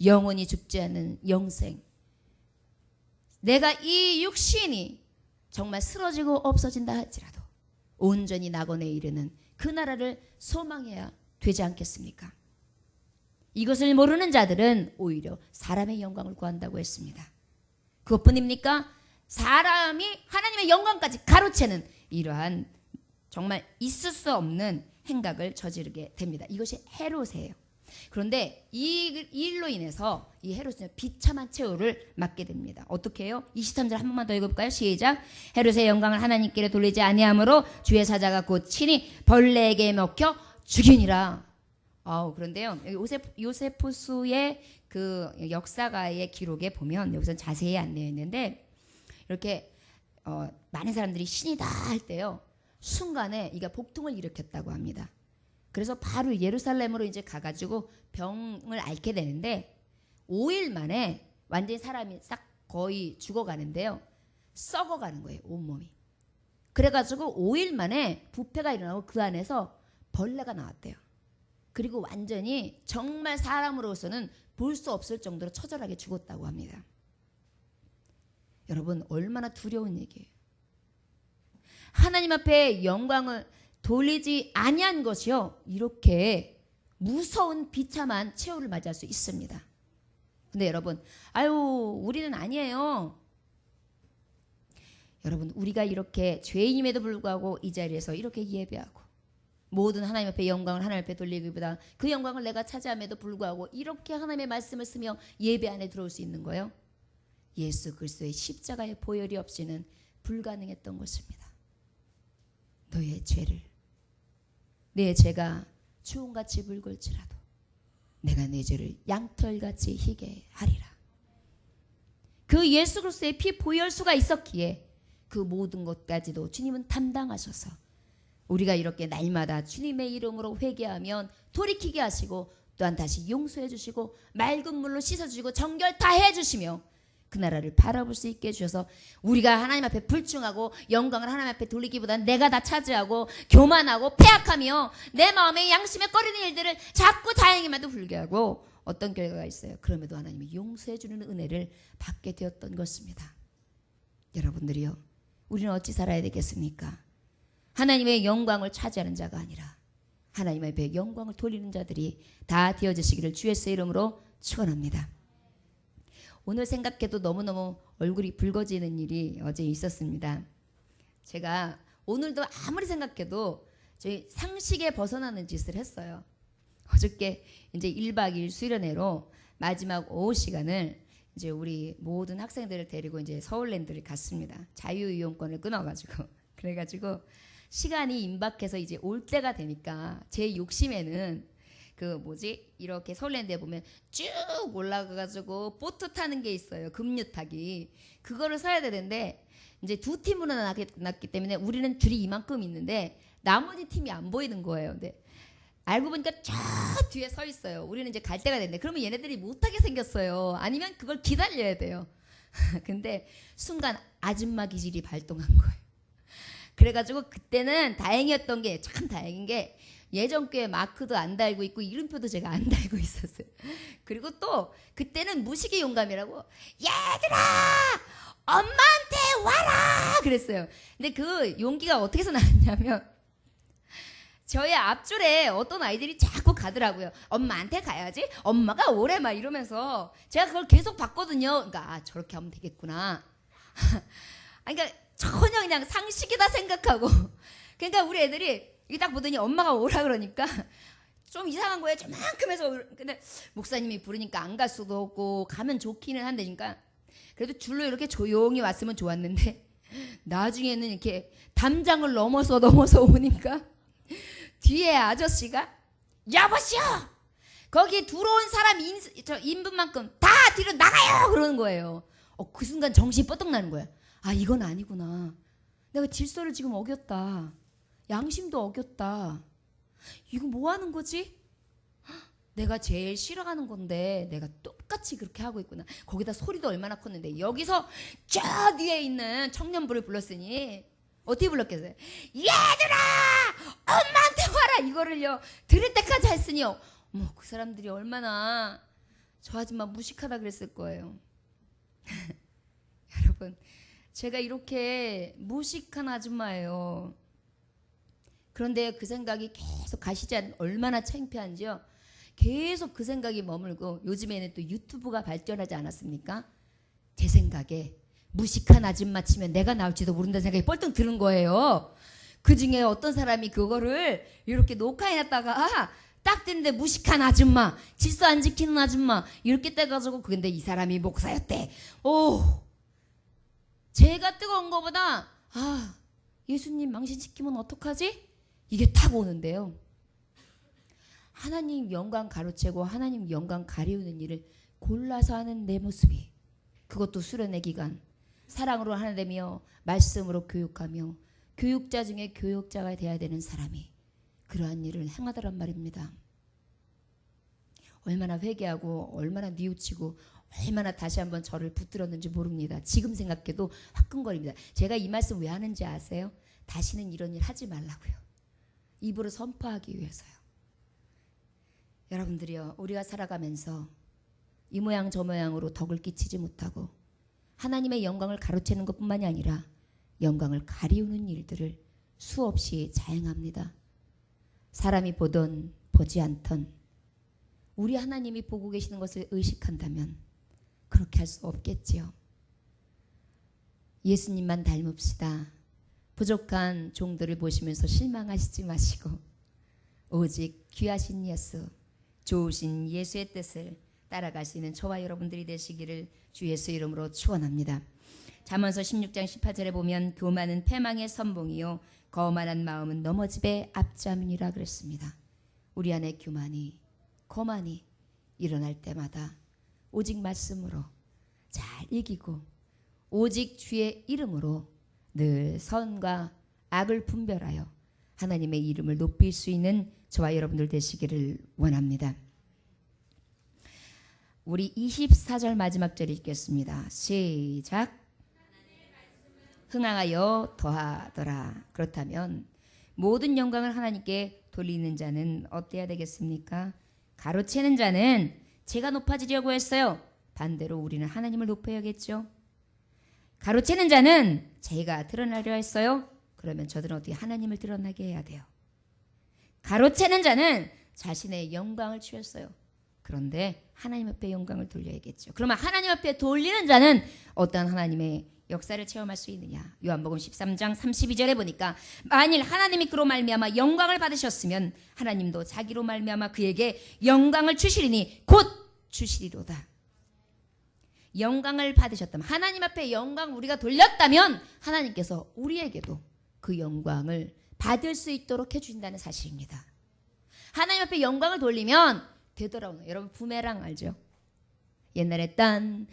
영원히 죽지 않는 영생, 내가 이 육신이 정말 쓰러지고 없어진다 할지라도 온전히 낙원에 이르는 그 나라를 소망해야 되지 않겠습니까? 이것을 모르는 자들은 오히려 사람의 영광을 구한다고 했습니다. 그것뿐입니까? 사람이 하나님의 영광까지 가로채는 이러한 정말 있을 수 없는 행각을 저지르게 됩니다. 이것이 헤롯이에요. 그런데 이 일로 인해서 이 헤롯은 비참한 최후를 맞게 됩니다. 어떻게 해요? 23절 한 번만 더 읽어볼까요? 시작. 헤롯의 영광을 하나님께 돌리지 아니하므로 주의 사자가 곧 친히 벌레에게 먹혀 죽이니라. 그런데요. 요세푸스의 그 역사가의 기록에 보면 여기서 자세히 안내어 있는데 이렇게 많은 사람들이 신이다 할 때요. 순간에 이가 복통을 일으켰다고 합니다. 그래서 바로 예루살렘으로 이제 가가지고 병을 앓게 되는데 5일 만에 완전히 사람이 싹 거의 죽어가는데요. 썩어가는 거예요. 온몸이. 그래가지고 5일 만에 부패가 일어나고 그 안에서 벌레가 나왔대요. 그리고 완전히 정말 사람으로서는 볼 수 없을 정도로 처절하게 죽었다고 합니다. 여러분 얼마나 두려운 얘기예요. 하나님 앞에 영광을 돌리지 아니한 것이요 이렇게 무서운 비참한 최후를 맞이할 수 있습니다. 근데 여러분 우리는 아니에요. 여러분 우리가 이렇게 죄인임에도 불구하고 이 자리에서 이렇게 예배하고 모든 하나님 앞에 영광을 하나님 앞에 돌리기보다 그 영광을 내가 차지함에도 불구하고 이렇게 하나님의 말씀을 쓰며 예배 안에 들어올 수 있는 거예요. 예수 그리스도의 십자가의 보혈이 없이는 불가능했던 것입니다. 너의 죄를 내 죄가 추운같이 붉을지라도 내가 내 죄를 양털같이 희게 하리라. 그 예수 그리스도의 피 보혈수가 있었기에 그 모든 것까지도 주님은 담당하셔서 우리가 이렇게 날마다 주님의 이름으로 회개하면 돌이키게 하시고 또한 다시 용서해 주시고 맑은 물로 씻어주시고 정결 다 해주시며 그 나라를 바라볼 수 있게 해주셔서 우리가 하나님 앞에 불충하고 영광을 하나님 앞에 돌리기보다는 내가 다 차지하고 교만하고 패악하며 내 마음에 양심에 꺼리는 일들을 자꾸 자행에만도 불구하고 어떤 결과가 있어요. 그럼에도 하나님이 용서해 주는 은혜를 받게 되었던 것입니다. 여러분들이요 우리는 어찌 살아야 되겠습니까? 하나님의 영광을 차지하는 자가 아니라 하나님 앞에 영광을 돌리는 자들이 다 되어주시기를 주 예수의 이름으로 축원합니다. 오늘 생각해도 너무너무 얼굴이 붉어지는 일이 어제 있었습니다. 제가 오늘도 아무리 생각해도 저희 상식에 벗어나는 짓을 했어요. 어저께 이제 1박 2일 수련회로 마지막 오후 시간을 이제 우리 모든 학생들을 데리고 이제 서울랜드를 갔습니다. 자유이용권을 끊어가지고 그래가지고 시간이 임박해서 이제 올 때가 되니까 제 욕심에는 이렇게 서울랜드에 보면 쭉 올라가가지고 보트 타는 게 있어요. 급류 타기. 그거를 서야 되는데 이제 두 팀으로 났기 때문에 우리는 줄이 이만큼 있는데 나머지 팀이 안 보이는 거예요. 근데 알고 보니까 저 뒤에 서 있어요. 우리는 이제 갈 때가 됐는데 그러면 얘네들이 못하게 생겼어요. 아니면 그걸 기다려야 돼요. 근데 순간 아줌마 기질이 발동한 거예요. 그래가지고 그때는 다행이었던 게 참 다행인 게 예전 꽤 마크도 안 달고 있고 이름표도 제가 안 달고 있었어요. 그리고 또 그때는 무식의 용감이라고 얘들아 엄마한테 와라 그랬어요. 근데 그 용기가 어떻게 해서 나왔냐면 저희 앞줄에 어떤 아이들이 자꾸 가더라고요. 엄마한테 가야지 엄마가 오래 막 이러면서 제가 그걸 계속 봤거든요. 그러니까 저렇게 하면 되겠구나. 그러니까 전혀 그냥 상식이다 생각하고 그러니까 우리 애들이 이게 딱 보더니 엄마가 오라 그러니까 좀 이상한 거예요. 저만큼 해서 근데 목사님이 부르니까 안 갈 수도 없고 가면 좋기는 한데니까 그래도 줄로 이렇게 조용히 왔으면 좋았는데 나중에는 이렇게 담장을 넘어서 오니까 뒤에 아저씨가 여보시오 거기 들어온 사람 인분만큼 다 뒤로 나가요 그러는 거예요. 그 순간 정신이 뻗떡 나는 거야. 아 이건 아니구나. 내가 질서를 지금 어겼다. 양심도 어겼다. 이거 뭐 하는 거지? 내가 제일 싫어하는 건데 내가 똑같이 그렇게 하고 있구나. 거기다 소리도 얼마나 컸는데 여기서 저 뒤에 있는 청년부를 불렀으니 어떻게 불렀겠어요? 얘들아 엄마한테 와라 이거를요 들을 때까지 했으니요. 그 사람들이 얼마나 저 아줌마 무식하다 그랬을 거예요. 여러분 제가 이렇게 무식한 아줌마예요. 그런데 그 생각이 계속 가시지 않는 얼마나 창피한지요. 계속 그 생각이 머물고 요즘에는 또 유튜브가 발전하지 않았습니까? 제 생각에 무식한 아줌마 치면 내가 나올지도 모른다는 생각이 뻘떡 드는 거예요. 그중에 어떤 사람이 그거를 이렇게 녹화해놨다가 딱 뜨는데 무식한 아줌마, 질서 안 지키는 아줌마 이렇게 떠가지고 근데 이 사람이 목사였대. 제가 뜨거운 거보다 예수님 망신시키면 어떡하지? 이게 딱 오는데요. 하나님 영광 가로채고 하나님 영광 가리우는 일을 골라서 하는 내 모습이, 그것도 수련의 기간 사랑으로 하나되며 말씀으로 교육하며 교육자 중에 교육자가 되어야 되는 사람이 그러한 일을 행하더란 말입니다. 얼마나 회개하고 얼마나 뉘우치고 얼마나 다시 한번 저를 붙들었는지 모릅니다. 지금 생각해도 화끈거립니다. 제가 이 말씀 왜 하는지 아세요? 다시는 이런 일 하지 말라고요. 입으로 선포하기 위해서요. 여러분들이요, 우리가 살아가면서 이 모양 저 모양으로 덕을 끼치지 못하고 하나님의 영광을 가로채는 것뿐만이 아니라 영광을 가리우는 일들을 수없이 자행합니다. 사람이 보던 보지 않던 우리 하나님이 보고 계시는 것을 의식한다면 그렇게 할 수 없겠지요. 예수님만 닮읍시다. 부족한 종들을 보시면서 실망하시지 마시고 오직 귀하신 예수, 좋으신 예수의 뜻을 따라갈 수 있는 저와 여러분들이 되시기를 주 예수 이름으로 축원합니다. 잠언서 16장 18절에 보면 교만은 패망의 선봉이요 거만한 마음은 넘어집의 앞잠이라 그랬습니다. 우리 안에 교만이 거만이 일어날 때마다 오직 말씀으로 잘 이기고 오직 주의 이름으로 늘 선과 악을 분별하여 하나님의 이름을 높일 수 있는 저와 여러분들 되시기를 원합니다. 우리 24절 마지막 절 읽겠습니다. 시작. 흥하여 더하더라. 그렇다면 모든 영광을 하나님께 돌리는 자는 어때야 되겠습니까? 가로채는 자는 제가 높아지려고 했어요. 반대로 우리는 하나님을 높여야겠죠. 가로채는 자는 제가 드러나려 했어요. 그러면 저들은 어떻게 하나님을 드러나게 해야 돼요. 가로채는 자는 자신의 영광을 취했어요. 그런데 하나님 앞에 영광을 돌려야겠죠. 그러면 하나님 앞에 돌리는 자는 어떤 하나님의 역사를 체험할 수 있느냐. 요한복음 13장 32절에 보니까 만일 하나님이 그로 말미암아 영광을 받으셨으면 하나님도 자기로 말미암아 그에게 영광을 주시리니 곧 주시리로다. 영광을 받으셨다면 하나님 앞에 영광 우리가 돌렸다면 하나님께서 우리에게도 그 영광을 받을 수 있도록 해주신다는 사실입니다. 하나님 앞에 영광을 돌리면 되돌아오는, 여러분 부메랑 알죠? 옛날에 딴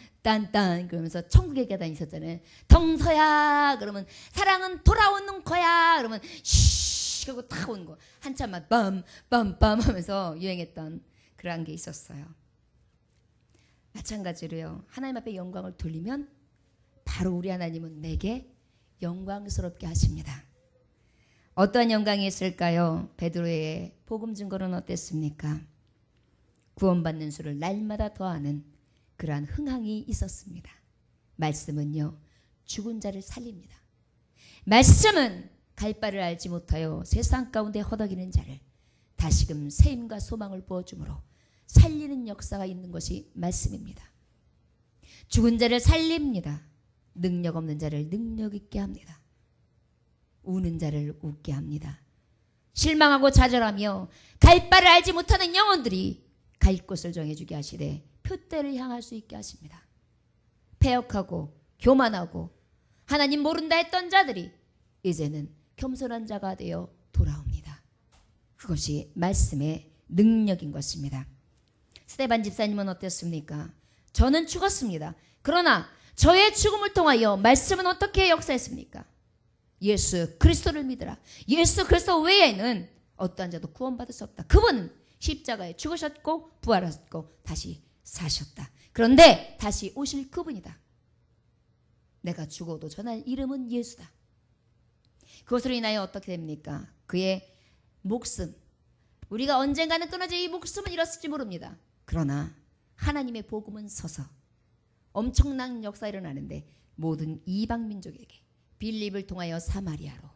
그러면서 천국의 계단 있었잖아요. 덩서야 그러면 사랑은 돌아오는 거야 그러면 쉬 그러고 탁 오는 거. 한참만 빰빰빰 하면서 유행했던 그런 게 있었어요. 마찬가지로요. 하나님 앞에 영광을 돌리면 바로 우리 하나님은 내게 영광스럽게 하십니다. 어떠한 영광이 있을까요? 베드로의 복음 증거는 어땠습니까? 구원받는 수를 날마다 더하는 그러한 흥황이 있었습니다. 말씀은요, 죽은 자를 살립니다. 말씀은 갈 바를 알지 못하여 세상 가운데 허덕이는 자를 다시금 새 힘과 소망을 부어주므로 살리는 역사가 있는 것이 말씀입니다. 죽은 자를 살립니다. 능력 없는 자를 능력 있게 합니다. 우는 자를 웃게 합니다. 실망하고 좌절하며 갈 바를 알지 못하는 영혼들이 갈 곳을 정해주게 하시되 표대를 향할 수 있게 하십니다. 패역하고 교만하고 하나님 모른다 했던 자들이 이제는 겸손한 자가 되어 돌아옵니다. 그것이 말씀의 능력인 것입니다. 스데반 집사님은 어땠습니까? 저는 죽었습니다. 그러나 저의 죽음을 통하여 말씀은 어떻게 역사했습니까? 예수 그리스도를 믿으라. 예수 그리스도 외에는 어떠한 자도 구원받을 수 없다. 그분은 십자가에 죽으셨고 부활하셨고 다시 사셨다. 그런데 다시 오실 그분이다. 내가 죽어도 전할 이름은 예수다. 그것으로 인하여 어떻게 됩니까? 그의 목숨, 우리가 언젠가는 끊어질 이 목숨은 잃었을지 모릅니다. 그러나 하나님의 복음은 서서 엄청난 역사가 일어나는데 모든 이방 민족에게 빌립을 통하여 사마리아로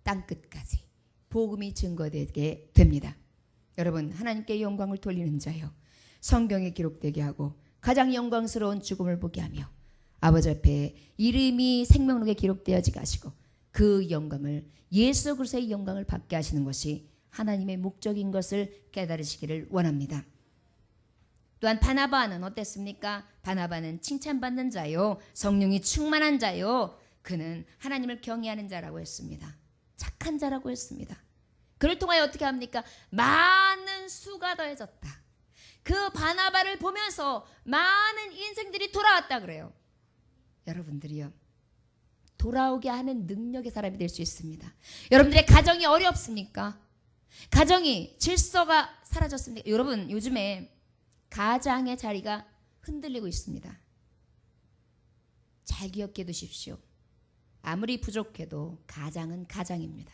땅끝까지 복음이 증거되게 됩니다. 여러분, 하나님께 영광을 돌리는 자요, 성경에 기록되게 하고 가장 영광스러운 죽음을 보게 하며 아버지 앞에 이름이 생명록에 기록되어지게 하시고 그 영광을, 예수 그리스도의 영광을 받게 하시는 것이 하나님의 목적인 것을 깨달으시기를 원합니다. 또한 바나바는 어땠습니까? 바나바는 칭찬받는 자요, 성령이 충만한 자요, 그는 하나님을 경외하는 자라고 했습니다. 착한 자라고 했습니다. 그를 통하여 어떻게 합니까? 많은 수가 더해졌다. 그 바나바를 보면서 많은 인생들이 돌아왔다 그래요. 여러분들이요, 돌아오게 하는 능력의 사람이 될 수 있습니다. 여러분들의 가정이 어렵습니까? 가정이 질서가 사라졌습니까? 여러분, 요즘에 가장의 자리가 흔들리고 있습니다. 잘 기억해 두십시오. 아무리 부족해도 가장은 가장입니다.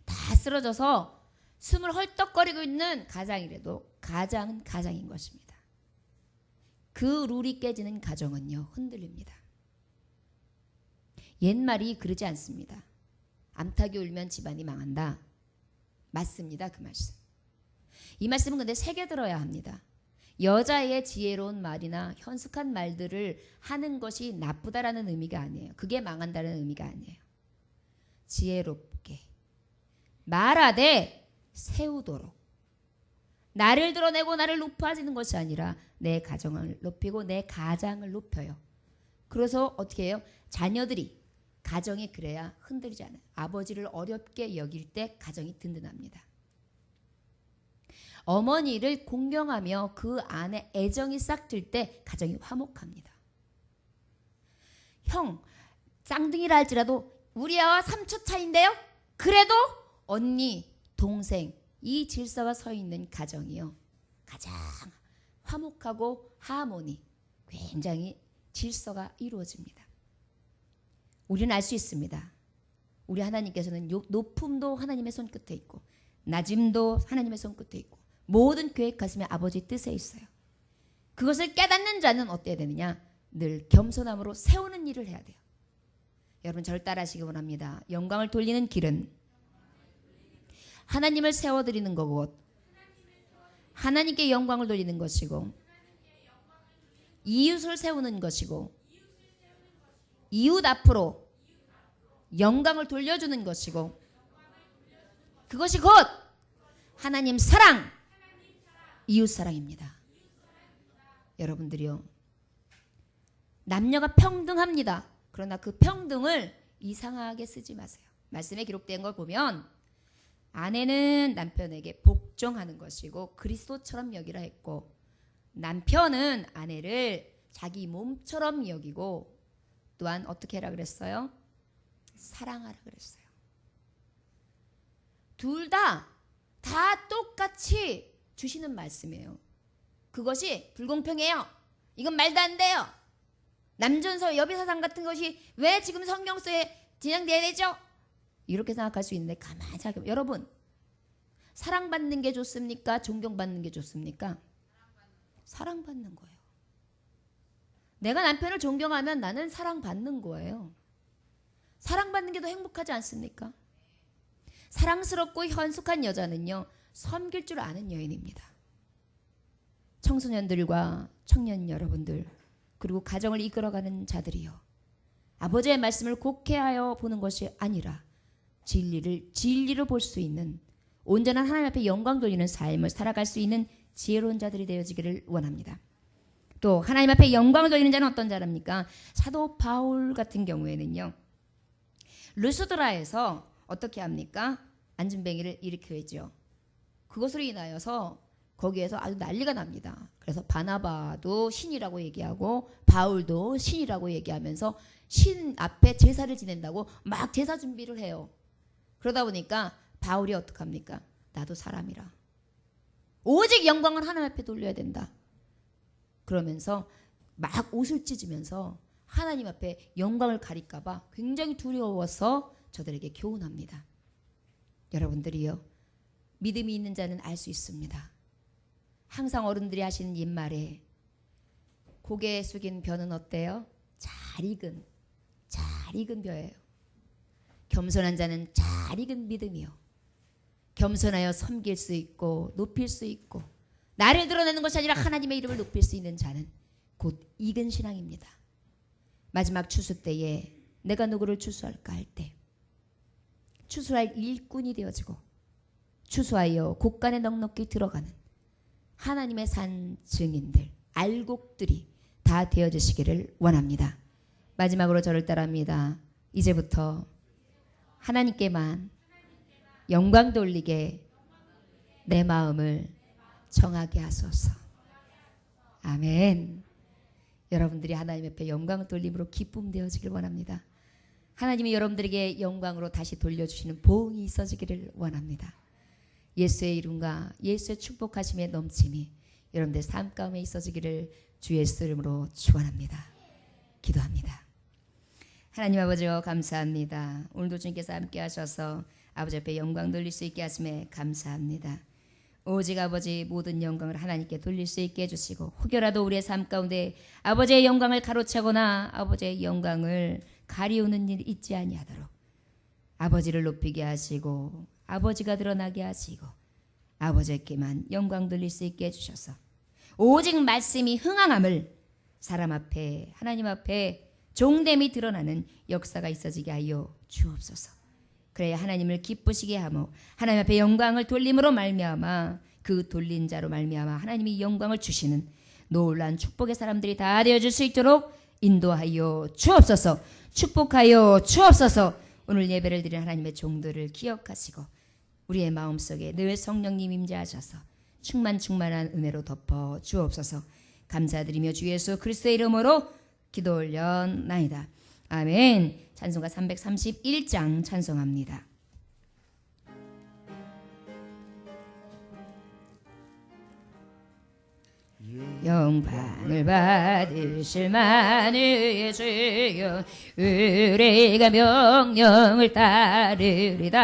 다 쓰러져서 숨을 헐떡거리고 있는 가장이라도 가장은 가장인 것입니다. 그 룰이 깨지는 가정은요, 흔들립니다. 옛말이 그러지 않습니다. 암탉이 울면 집안이 망한다. 맞습니다. 그 말씀. 이 말씀은 근데 새겨 들어야 합니다. 여자의 지혜로운 말이나 현숙한 말들을 하는 것이 나쁘다라는 의미가 아니에요. 그게 망한다는 의미가 아니에요. 지혜롭게 말하되 세우도록, 나를 드러내고 나를 높아지는 것이 아니라 내 가정을 높이고 내 가장을 높여요. 그래서 어떻게 해요? 자녀들이, 가정이 그래야 흔들리지 않아요. 아버지를 어렵게 여길 때 가정이 든든합니다. 어머니를 공경하며 그 안에 애정이 싹 들 때 가정이 화목합니다. 형, 쌍둥이라 할지라도 우리 아와 3초 차인데요? 그래도 언니, 동생, 이 질서가 서 있는 가정이요, 가장 화목하고 하모니, 굉장히 질서가 이루어집니다. 우리는 알 수 있습니다. 우리 하나님께서는 높음도 하나님의 손끝에 있고 낮음도 하나님의 손끝에 있고 모든 계획하심이 아버지의 뜻에 있어요. 그것을 깨닫는 자는 어때야 되느냐? 늘 겸손함으로 세우는 일을 해야 돼요. 여러분, 저를 따라하시기 원합니다. 영광을 돌리는 길은 하나님을 세워드리는 거고 하나님께 영광을 돌리는 것이고 이웃을 세우는 것이고 이웃 앞으로 영광을 돌려주는 것이고 그것이 곧 하나님 사랑, 이웃 사랑입니다. 여러분들이요, 남녀가 평등합니다. 그러나 그 평등을 이상하게 쓰지 마세요. 말씀에 기록된 걸 보면 아내는 남편에게 복종하는 것이고 그리스도처럼 여기라 했고, 남편은 아내를 자기 몸처럼 여기고 또한 어떻게 하라 그랬어요? 사랑하라 그랬어요. 둘 다 똑같이 주시는 말씀이에요. 그것이 불공평해요. 이건 말도 안 돼요. 남존서 여비사상 같은 것이 왜 지금 성경 속에 진행돼야 되죠? 이렇게 생각할 수 있는데 가만히 생각해보면, 여러분, 사랑받는 게 좋습니까? 존경받는 게 좋습니까? 사랑받는 거예요. 내가 남편을 존경하면 나는 사랑받는 거예요. 사랑받는 게 더 행복하지 않습니까? 사랑스럽고 현숙한 여자는요, 섬길 줄 아는 여인입니다. 청소년들과 청년 여러분들, 그리고 가정을 이끌어가는 자들이요, 아버지의 말씀을 곡해하여 보는 것이 아니라 진리로 볼 수 있는, 온전한 하나님 앞에 영광 돌리는 삶을 살아갈 수 있는 지혜로운 자들이 되어지기를 원합니다. 또 하나님 앞에 영광을 돌리는 자는 어떤 자랍니까? 사도 바울 같은 경우에는요, 르스드라에서 어떻게 합니까? 안진뱅이를 일으켜야죠. 그것으로 인하여서 거기에서 아주 난리가 납니다. 그래서 바나바도 신이라고 얘기하고 바울도 신이라고 얘기하면서 신 앞에 제사를 지낸다고 막 제사 준비를 해요. 그러다 보니까 바울이 어떡합니까? 나도 사람이라, 오직 영광을 하나님 앞에 돌려야 된다. 그러면서 막 옷을 찢으면서 하나님 앞에 영광을 가릴까 봐 굉장히 두려워서 저들에게 교훈합니다. 여러분들이요, 믿음이 있는 자는 알 수 있습니다. 항상 어른들이 하시는 옛말에 고개 숙인 벼는 어때요? 잘 익은 벼예요. 겸손한 자는 잘 익은 믿음이요, 겸손하여 섬길 수 있고 높일 수 있고 나를 드러내는 것이 아니라 하나님의 이름을 높일 수 있는 자는 곧 익은 신앙입니다. 마지막 추수 때에 내가 누구를 추수할까 할 때 추수할 일꾼이 되어지고 추수하여 곳간에 넉넉히 들어가는 하나님의 산 증인들, 알곡들이 다 되어주시기를 원합니다. 마지막으로 저를 따라합니다. 이제부터 하나님께만 영광 돌리게 내 마음을 정하게 하소서. 아멘. 여러분들이 하나님 앞에 영광 돌림으로 기쁨 되어지길 원합니다. 하나님이 여러분들에게 영광으로 다시 돌려주시는 보응이 있어지기를 원합니다. 예수의 이름과 예수의 축복하심에 넘침이 여러분들 삶 가운데 있어지기를 주 예수 이름으로 축원합니다. 기도합니다. 하나님 아버지여 감사합니다. 오늘도 주님께서 함께 하셔서 아버지 앞에 영광 돌릴 수 있게 하심에 감사합니다. 오직 아버지 모든 영광을 하나님께 돌릴 수 있게 해주시고 혹여라도 우리의 삶 가운데 아버지의 영광을 가로채거나 아버지의 영광을 가리우는 일이 있지 아니하도록 아버지를 높이게 하시고 아버지가 드러나게 하시고 아버지께만 영광 돌릴 수 있게 해주셔서 오직 말씀이 흥황함을 사람 앞에 하나님 앞에 종됨이 드러나는 역사가 있어지게 하여 주옵소서. 그래야 하나님을 기쁘시게 하며 하나님 앞에 영광을 돌림으로 말미암아 그 돌린 자로 말미암아 하나님이 영광을 주시는 놀라운 축복의 사람들이 다 되어줄 수 있도록 인도하여 주옵소서. 축복하여 주옵소서. 오늘 예배를 드린 하나님의 종들을 기억하시고 우리의 마음속에 늘 성령님 임재하셔서 충만한 은혜로 덮어 주옵소서. 감사드리며 주 예수 그리스도의 이름으로 기도 올려나이다. 아멘. 찬송가 331장 찬송합니다. 영광을 받으실 만유의 주여 우리가 명령을 따르리다.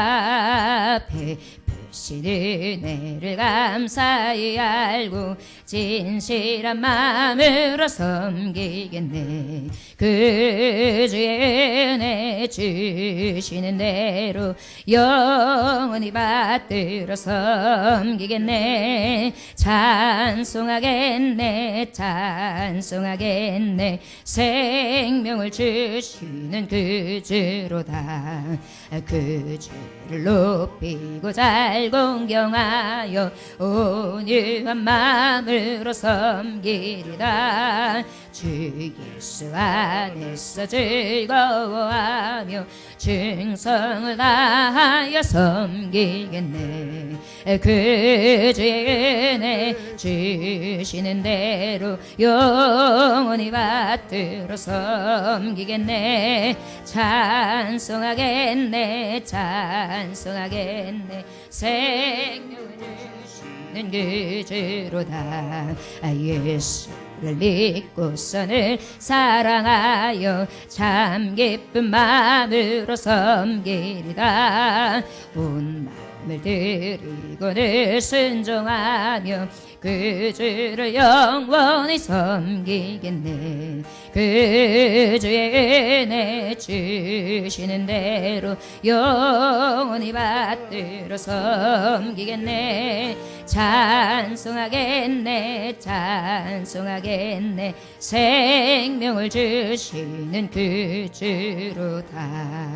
베푸신 은혜를 감사히 알고 진실한 마음으로 섬기겠네. 그 주의 은혜 주시는 대로 영원히 받들어 섬기겠네. 찬송하겠네 찬송하겠네. 생명을 주시는 그 주로다. 그 주를 높이고 잘 공경하여 온유한 마음으로 섬기리다. 주 예수 안에서 즐거워하며 충성을 다하여 섬기겠네. 그 주의 은혜 주시는 대로 영원히 받들어 섬기겠네. 찬송하겠네 찬송하겠네. 생명을 주시는 그 주로다. 예수를 믿고서는 사랑하여 참 기쁜 마음으로 섬기리다. 온 마음을 드리고 늘 순종하며 그 주를 영원히 섬기겠네. 그 주의 은혜 주시는 대로 영원히 받들어 섬기겠네. 찬송하겠네 찬송하겠네. 생명을 주시는 그 주로다.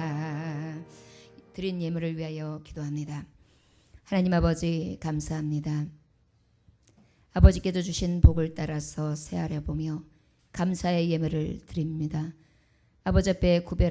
드린 예물을 위하여 기도합니다. 하나님 아버지 감사합니다. 아버지께서 주신 복을 따라서 새하려 보며 감사의 예물을 드립니다. 아버지 앞에 구별